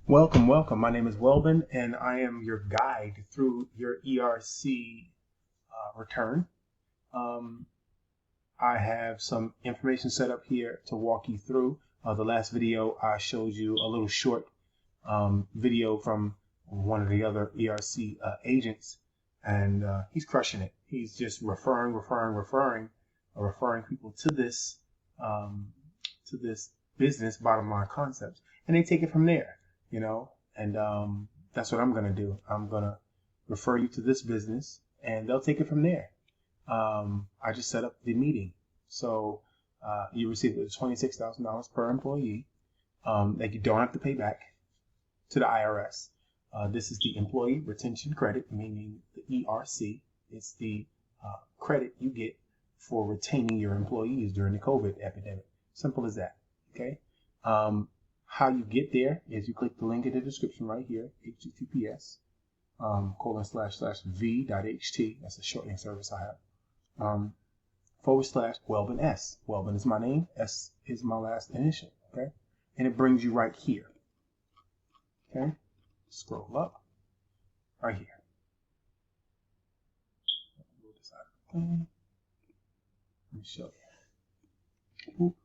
Welcome, welcome. My name is Welvin, and I am your guide through your ERC return. Um, I have some information set up here to walk you through. The last video, I showed you a little short video from one of the other ERC agents, and he's crushing it. He's just referring people to this business bottom line concepts, and they take it from there. And that's what I'm going to do. I'm going to refer you to this business and they'll take it from there. I just set up the meeting. So you receive $26,000 per employee that you don't have to pay back to the IRS. This is the employee retention credit, meaning the ERC. It's the credit you get for retaining your employees during the COVID epidemic. Simple as that. Okay. How you get there is you click the link in the description right here, https ://v.ht. That's a shortening service I have. /Welvin S. Welvin is my name. S is my last initial. Okay. And it brings you right here. Okay. Scroll up right here. Let me show you. Boop.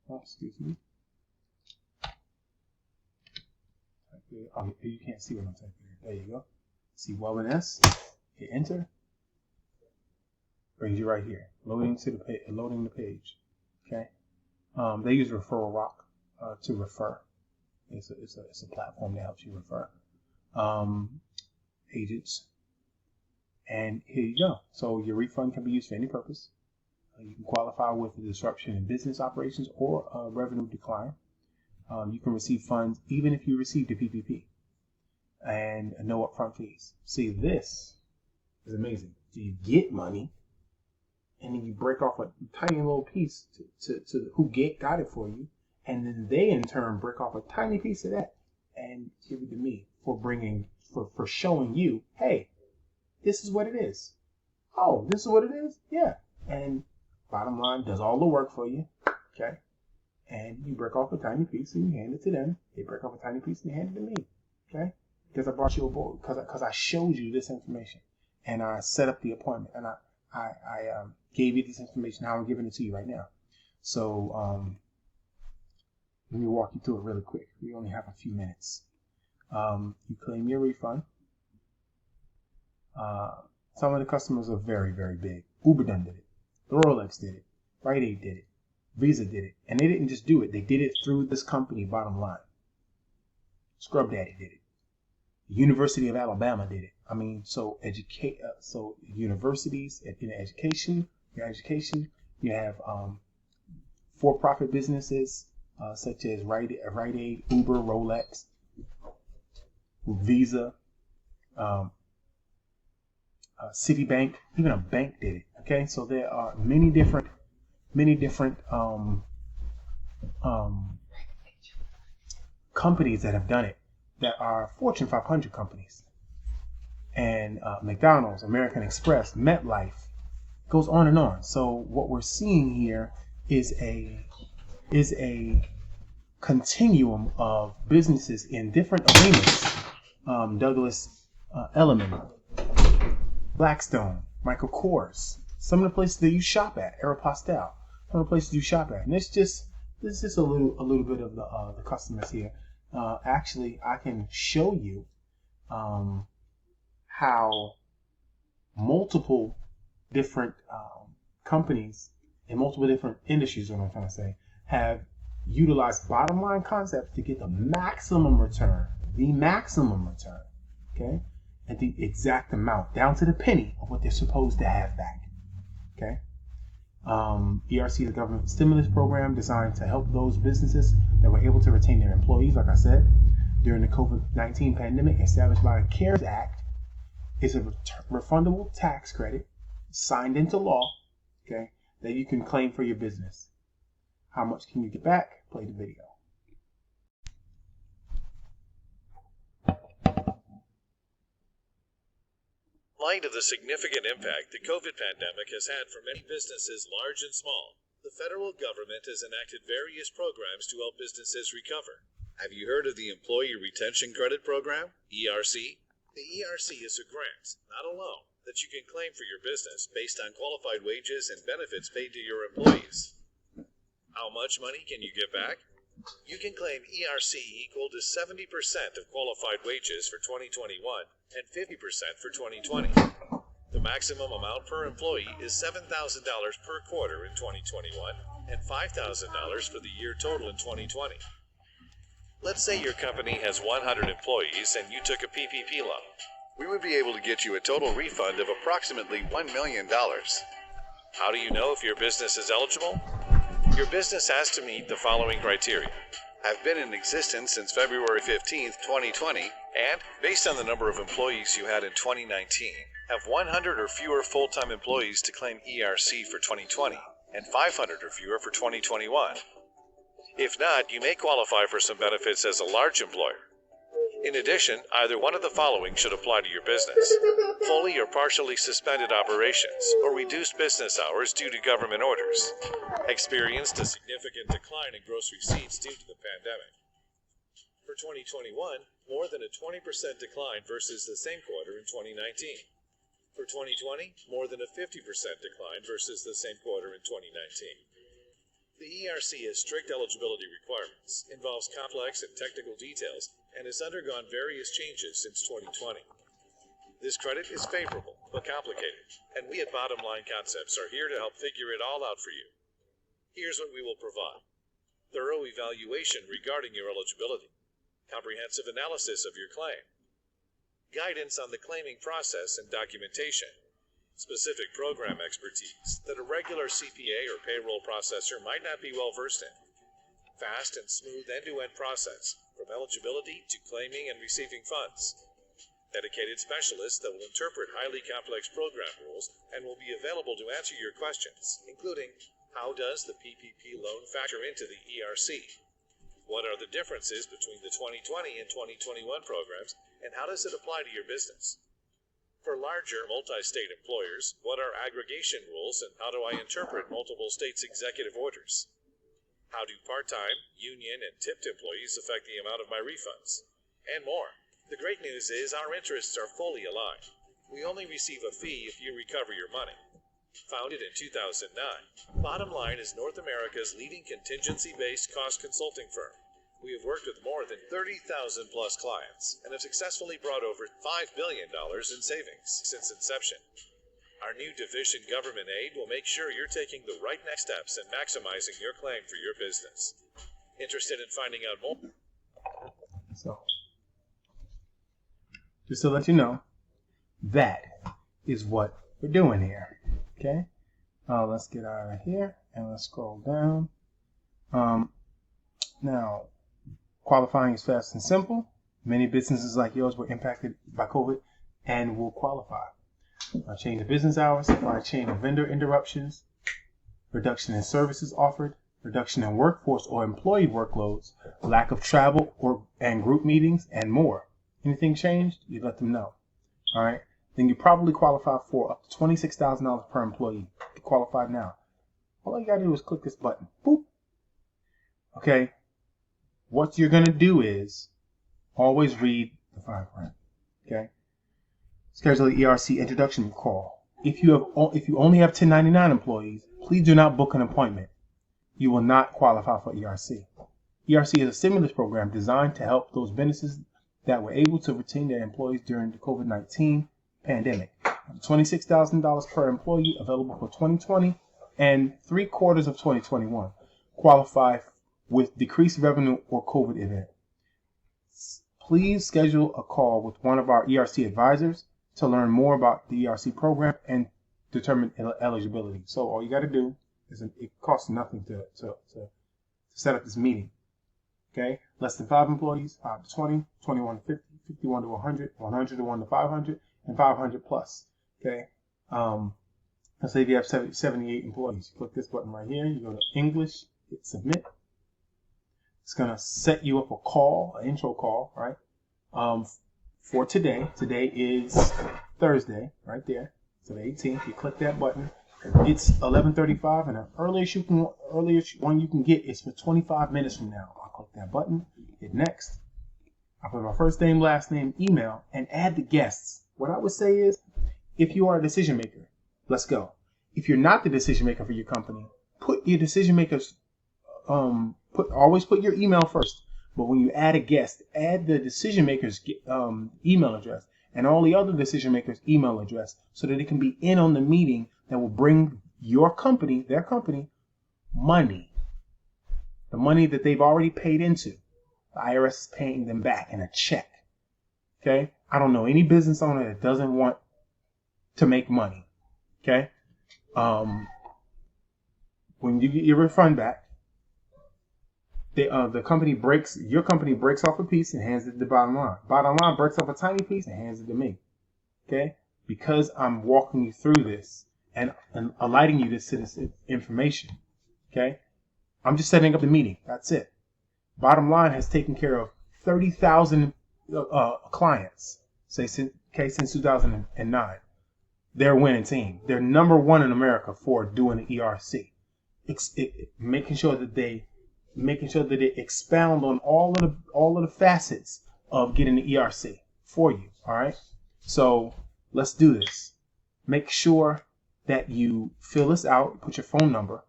Oh, excuse me. Oh, you can't see what I'm typing here. There you go. See Welvin S. Hit enter. Brings you right here. Loading the page. Okay. They use Referral Rock to refer. It's a platform that helps you refer agents. And here you go. So your refund can be used for any purpose. You can qualify with a disruption in business operations or a revenue decline. You can receive funds even if you received a PPP and no upfront fees. See, this is amazing. So you get money and then you break off a tiny little piece to who got it for you. And then they in turn break off a tiny piece of that and give it to me for showing you, hey, this is what it is. Oh, this is what it is? Yeah. And bottom line does all the work for you, okay? And you break off a tiny piece and you hand it to them. They break off a tiny piece and they hand it to me, okay? Because I brought you aboard, because I showed you this information and I set up the appointment and I gave you this information. How I'm giving it to you right now. So let me walk you through it really quick. We only have a few minutes. You claim your refund. Some of the customers are very, very big. Uber done did it. Rolex did it. Rite Aid did it. Visa did it. And they didn't just do it. They did it through this company, bottom line. Scrub Daddy did it. The University of Alabama did it. I mean, so universities, in education, you have for-profit businesses such as Rite Aid, Uber, Rolex, Visa, Citibank, even a bank did it. Okay, so there are many different companies that have done it that are Fortune 500 companies, and McDonald's, American Express, MetLife, goes on and on. So what we're seeing here is a continuum of businesses in different arenas. Douglas Elliman, Blackstone, Michael Kors, some of the places that you shop at, Aeropostale, some of the places you shop at. And this is just a little bit of the customers here. Actually, I can show you how multiple different companies in multiple different industries, what I'm trying to say, have utilized bottom line concepts to get the maximum return, okay? At the exact amount, down to the penny of what they're supposed to have back. Okay. ERC is a government stimulus program designed to help those businesses that were able to retain their employees, like I said, during the COVID-19 pandemic, established by the CARES Act. It's a refundable tax credit signed into law, okay, that you can claim for your business. How much can you get back? Play the video. In light of the significant impact the COVID pandemic has had for many businesses, large and small, The federal government has enacted various programs to help businesses recover. Have you heard of the Employee Retention Credit Program, ERC? The ERC is a grant, not a loan, that you can claim for your business based on qualified wages and benefits paid to your employees. How much money can you get back? You can claim ERC equal to 70% of qualified wages for 2021 and 50% for 2020. The maximum amount per employee is $7,000 per quarter in 2021 and $5,000 for the year total in 2020. Let's say your company has 100 employees and you took a PPP loan. We would be able to get you a total refund of approximately $1 million. How do you know if your business is eligible? Your business has to meet the following criteria. Have been in existence since February 15, 2020, and, based on the number of employees you had in 2019, have 100 or fewer full-time employees to claim ERC for 2020, and 500 or fewer for 2021. If not, you may qualify for some benefits as a large employer. In addition, either one of the following should apply to your business. Fully or partially suspended operations, or reduced business hours due to government orders. Experienced a significant decline in gross receipts due to the pandemic. For 2021, more than a 20% decline versus the same quarter in 2019. For 2020, more than a 50% decline versus the same quarter in 2019. The ERC has strict eligibility requirements, involves complex and technical details, and has undergone various changes since 2020. This credit is favorable, but complicated, and we at Bottom Line Concepts are here to help figure it all out for you. Here's what we will provide. Thorough evaluation regarding your eligibility. Comprehensive analysis of your claim. Guidance on the claiming process and documentation. Specific program expertise that a regular CPA or payroll processor might not be well versed in. Fast and smooth end-to-end process, from eligibility to claiming and receiving funds. Dedicated specialists that will interpret highly complex program rules and will be available to answer your questions, including how does the PPP loan factor into the ERC? What are the differences between the 2020 and 2021 programs, and how does it apply to your business? For larger multi-state employers, what are aggregation rules and how do I interpret multiple states' executive orders? How do part-time, union, and tipped employees affect the amount of my refunds? And more. The great news is our interests are fully aligned. We only receive a fee if you recover your money. Founded in 2009, Bottom Line is North America's leading contingency-based cost consulting firm. We have worked with more than 30,000 plus clients and have successfully brought over $5 billion in savings since inception. Our new division, Government Aid, will make sure you're taking the right next steps and maximizing your claim for your business. Interested in finding out more? So, just to let you know, that is what we're doing here. Okay? Let's get out of here and let's scroll down. Now, qualifying is fast and simple. Many businesses like yours were impacted by COVID and will qualify. Change of business hours, supply chain or vendor interruptions, reduction in services offered, reduction in workforce or employee workloads, lack of travel and group meetings, and more. Anything changed, you let them know. All right. Then you probably qualify for up to $26,000 per employee. Get qualified now. All you gotta do is click this button. Boop. Okay. What you're gonna do is always read the fine print. Okay. Schedule the ERC introduction call. If you only have 1099 employees, please do not book an appointment. You will not qualify for ERC. ERC is a stimulus program designed to help those businesses that were able to retain their employees during the COVID-19 pandemic. $26,000 per employee available for 2020 and 3/4 of 2021. Qualify with decreased revenue or COVID event. Please schedule a call with one of our ERC advisors to learn more about the ERC program and determine eligibility. So all you got to do is it costs nothing to set up this meeting. Okay, less than 5 employees, 5 to 20, 21 to 50, 51 to 100, 100 to 1 to 500, and 500 plus. Okay, let's say if you have 78 employees, you click this button right here. You go to English, hit submit. It's gonna set you up a call, an intro call, right? For today. Today is Thursday, right there. So the 18th. You click that button. It's 11:35, and the earliest one you can get is for 25 minutes from now. I'll click that button, hit next. I put my first name, last name, email, and add the guests. What I would say is, if you are a decision maker, let's go. If you're not the decision maker for your company, put your decision makers. Always put your email first. But when you add a guest, add the decision maker's email address and all the other decision makers' email address so that it can be in on the meeting that will bring your company, their company, money. The money that they've already paid into. The IRS is paying them back in a check. Okay? I don't know any business owner that doesn't want to make money. Okay? When you get your refund back, your company breaks off a piece and hands it to the bottom line. Bottom line breaks off a tiny piece and hands it to me. Okay? Because I'm walking you through this and alerting you to this information. Okay? I'm just setting up the meeting. That's it. Bottom line has taken care of 30,000 clients, since 2009. They're a winning team. They're number one in America for doing the ERC. Making sure that they expound on all of the facets of getting the ERC for you. All right. So let's do this. Make sure that you fill this out. Put your phone number.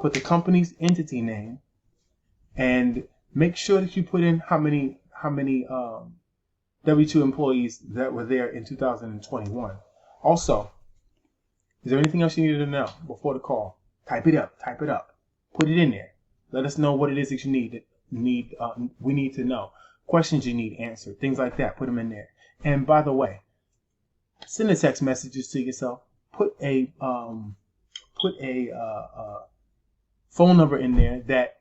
Put the company's entity name, and make sure that you put in how many W-2 employees that were there in 2021. Also, is there anything else you need to know before the call? Type it up. Put it in there. Let us know what it is that you need. We need to know. Questions you need answered. Things like that. Put them in there. And by the way, send a text messages to yourself. Put a phone number in there that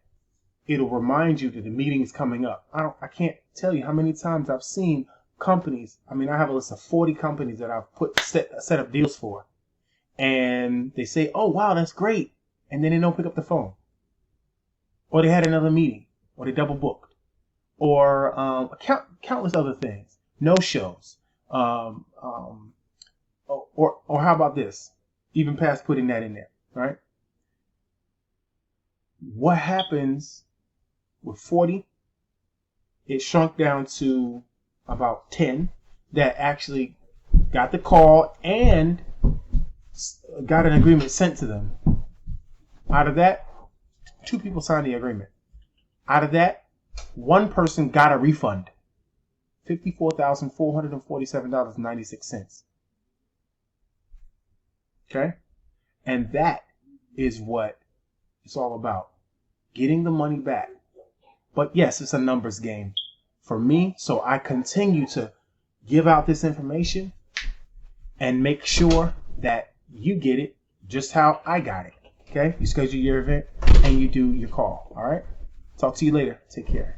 it'll remind you that the meeting is coming up. I can't tell you how many times I've seen companies. I mean, I have a list of 40 companies that I've set up deals for, and they say, "Oh wow, that's great," and then they don't pick up the phone, or they had another meeting, or they double booked, or countless other things, no shows, or how about this? Even past putting that in there, right? What happens with 40? It shrunk down to about 10 that actually got the call and got an agreement sent to them. Out of that, 2 people signed the agreement. Out of that, 1 person got a refund. $54,447.96. Okay? And that is what it's all about. Getting the money back. But yes, it's a numbers game for me. So I continue to give out this information and make sure that you get it just how I got it. Okay? You schedule your event and you do your call. All right? Talk to you later. Take care.